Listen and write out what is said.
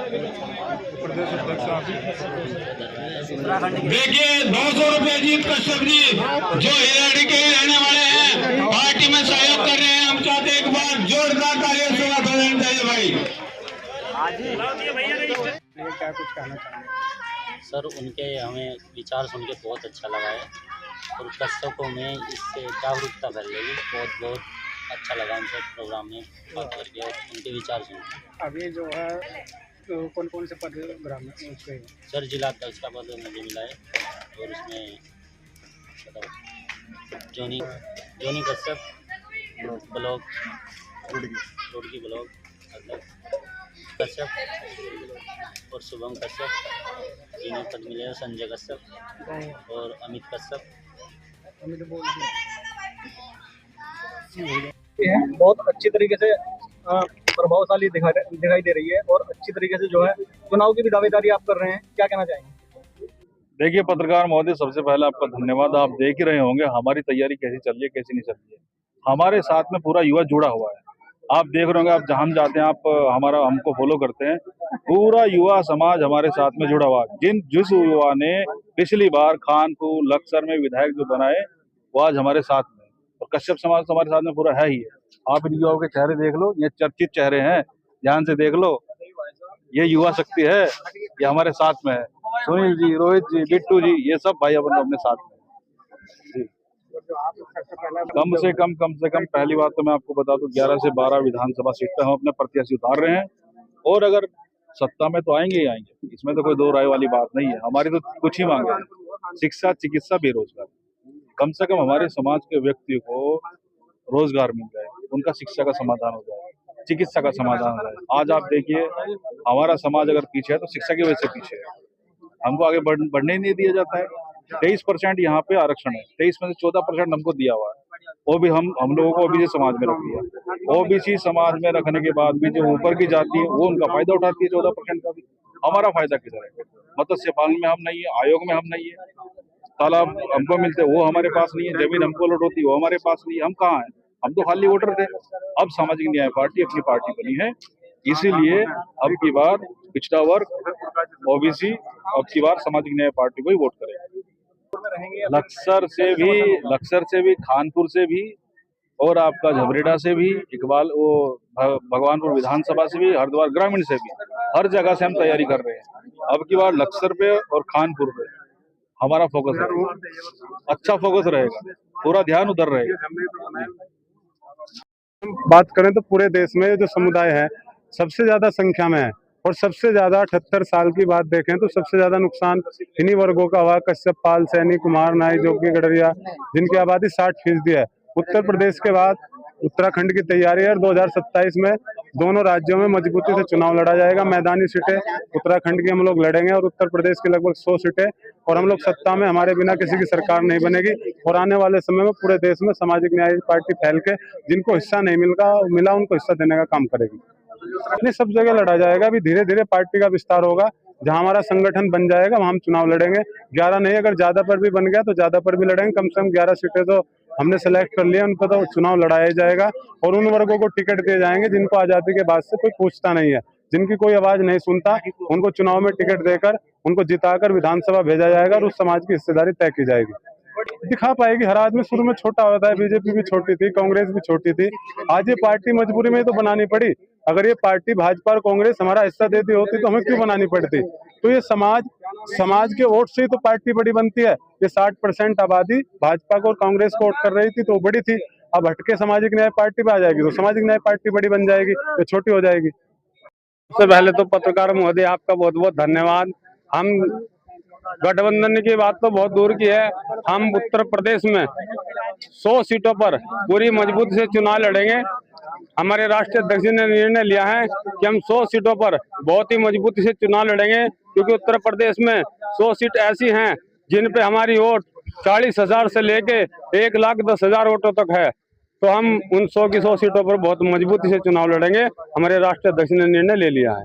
प्रदेश अध्यक्ष आप देखिए 200 रुपये जीत कश्यप जी जो हिराड़ी के ही रहने वाले हैं, पार्टी में सहयोग कर रहे हैं। हम चाहते हैं एक बार जोरदार तालियों से स्वागत होना चाहिए भाई। क्या कुछ कहना चाहेंगे सर? उनके हमें विचार सुन के बहुत अच्छा लगा है और कश्यपों में इससे जागरूकता फैल रही है। बहुत बहुत अच्छा लगा उनसे प्रोग्राम में बात करके और उनके विचार सुन के। अभी जो है तो कौन कौन से पद ग्राम में उसके सर जिला अध्यक्ष का पद मुझे मिला है और उसमें जोनी कश्यप ब्लॉक रुड़की ब्लॉक अध्यक्ष कश्यप और शुभम कश्यप, जिन्हें पद मिले हैं संजय कश्यप और अमित कश्यप। बहुत अच्छी तरीके से प्रभावशाली दिखाई दे रही है और अच्छी तरीके से जो है चुनाव की भी दावेदारी आप कर रहे हैं, क्या कहना चाहेंगे? देखिए पत्रकार महोदय, सबसे पहले आपका धन्यवाद। आप देख ही रहे होंगे हमारी तैयारी कैसी चल रही है, कैसी नहीं चल रही है। हमारे साथ में पूरा युवा जुड़ा हुआ है। आप देख रहे होंगे, आप जहाँ जाते हैं, आप हमको फॉलो करते हैं, पूरा युवा समाज हमारे साथ में जुड़ा हुआ है। जिस युवा ने पिछली बार खानपुर लक्सर में विधायक जो बनाए वो आज हमारे साथ में, और कश्यप समाज तो हमारे साथ में पूरा है ही है। आप इन युवाओं के चेहरे देख लो, ये चर्चित चेहरे हैं, ध्यान से देख लो। ये युवा शक्ति है, ये हमारे साथ में है। सुनील जी, रोहित जी, बिट्टू जी, ये सब भाई अपन अपने साथ में जी। कम से कम पहली बात तो मैं आपको बता दूं, 11 से 12 विधानसभा सीट पे हम अपने प्रत्याशी उतार रहे हैं और अगर सत्ता में तो आएंगे ही आएंगे, इसमें तो कोई दो राय वाली बात नहीं है। हमारी तो कुछ ही मांगे हैं, शिक्षा, चिकित्सा, बेरोजगार। कम से कम हमारे समाज के व्यक्ति को रोजगार मिल जाए, उनका शिक्षा का समाधान हो जाए, चिकित्सा का समाधान हो जाए। आज आप देखिए हमारा समाज अगर पीछे है तो शिक्षा की वजह से पीछे है, हमको आगे बढ़ने ही नहीं दिया जाता है। 23% यहाँ पे आरक्षण है, 23 में से 14% हमको दिया हुआ है, वो भी हम लोगों को ओबीसी समाज में रख दिया। ओबीसी समाज में रखने के बाद भी जो ऊपर की जाति है वो उनका फायदा उठाती है 14% का भी। हमारा फायदा किधर है? मत्स्य पालन में हम नहीं है, आयोग में हम नहीं है, तालाब हमको मिलते वो हमारे पास नहीं है, जमीन हमको लौट होती वो हमारे पास नहीं है। हम कहाँ हैं? हम तो खाली वोटर थे। अब सामाजिक न्याय पार्टी अपनी पार्टी बनी है, इसीलिए अब की बार पिछड़ा वर्ग, ओबीसी, अब की बार सामाजिक न्याय पार्टी को ही वोट करेंगे। लक्सर से भी, खानपुर से भी, और आपका झबरेड़ा से भी, इकबाल वो भगवानपुर विधानसभा से भी, हरिद्वार ग्रामीण से भी, है जगह से हम तैयारी कर रहे हैं। अब की बार लक्सर पे और खानपुर पे हमारा फोकस है, अच्छा फोकस रहेगा, पूरा ध्यान उधर रहेगा। बात करें तो पूरे देश में जो समुदाय है सबसे ज्यादा संख्या में है और सबसे ज्यादा 78 साल की बात देखें तो सबसे ज्यादा नुकसान इन्हीं वर्गों का हुआ। कश्यप, पाल, सैनी, कुमार, नाई, जोगी, गडरिया, जिनकी आबादी 60% है। उत्तर प्रदेश के बाद उत्तराखंड की तैयारी है और 2027 में दोनों राज्यों में मजबूती से चुनाव लड़ा जाएगा। मैदानी सीटें उत्तराखंड की हम लोग लड़ेंगे और उत्तर प्रदेश की लगभग 100 सीटें, और हम लोग सत्ता में हमारे बिना किसी की सरकार नहीं बनेगी। और आने वाले समय में पूरे देश में सामाजिक न्याय पार्टी फैल के जिनको हिस्सा नहीं मिला उनको हिस्सा देने का काम करेगी। अपनी सब जगह लड़ा जाएगा। अभी धीरे धीरे पार्टी का विस्तार होगा, जहां हमारा संगठन बन जाएगा वहां हम चुनाव लड़ेंगे। 11 नहीं, अगर ज्यादा पर भी बन गया तो ज्यादा पर भी लड़ेंगे। कम से कम 11 सीटें तो हमने सेलेक्ट कर लिया, उन पर तो चुनाव लड़ाया जाएगा और उन वर्गों को टिकट दिए जाएंगे जिनको आजादी के बाद से कोई पूछता नहीं है, जिनकी कोई आवाज नहीं सुनता, उनको चुनाव में टिकट देकर उनको जिताकर विधानसभा भेजा जाएगा और उस समाज की हिस्सेदारी तय की जाएगी। दिखा पाएगी। हर आदमी शुरू में छोटा होता है, बीजेपी भी छोटी थी, कांग्रेस भी छोटी थी, आज ये पार्टी मजबूरी में तो बनानी पड़ी। अगर ये पार्टी भाजपा और कांग्रेस हमारा हिस्सा देती होती तो हमें क्यों बनानी पड़ती? तो ये समाज के वोट से ही तो पार्टी बड़ी बनती है। ये 60% आबादी भाजपा को और कांग्रेस को वोट कर रही थी तो वो बड़ी थी, अब हटके सामाजिक न्याय पार्टी पे आ जाएगी तो सामाजिक न्याय पार्टी बड़ी बन जाएगी, तो छोटी हो जाएगी। सबसे पहले तो पत्रकार महोदय आपका बहुत बहुत धन्यवाद। हम गठबंधन की बात तो बहुत दूर की है, हम उत्तर प्रदेश में 100 सीटों पर पूरी मजबूती से चुनाव लड़ेंगे। हमारे राष्ट्रीय अध्यक्ष ने निर्णय लिया है कि हम 100 सीटों पर बहुत ही मजबूती से चुनाव लड़ेंगे, क्योंकि उत्तर प्रदेश में 100 सीट ऐसी हैं जिन पे हमारी वोट 40,000 से लेके 1,10,000 वोटों तक है। तो हम उन 100 की 100 सीटों पर बहुत मजबूती से चुनाव लड़ेंगे। हमारे राष्ट्रीय अध्यक्ष ने निर्णय ले लिया है।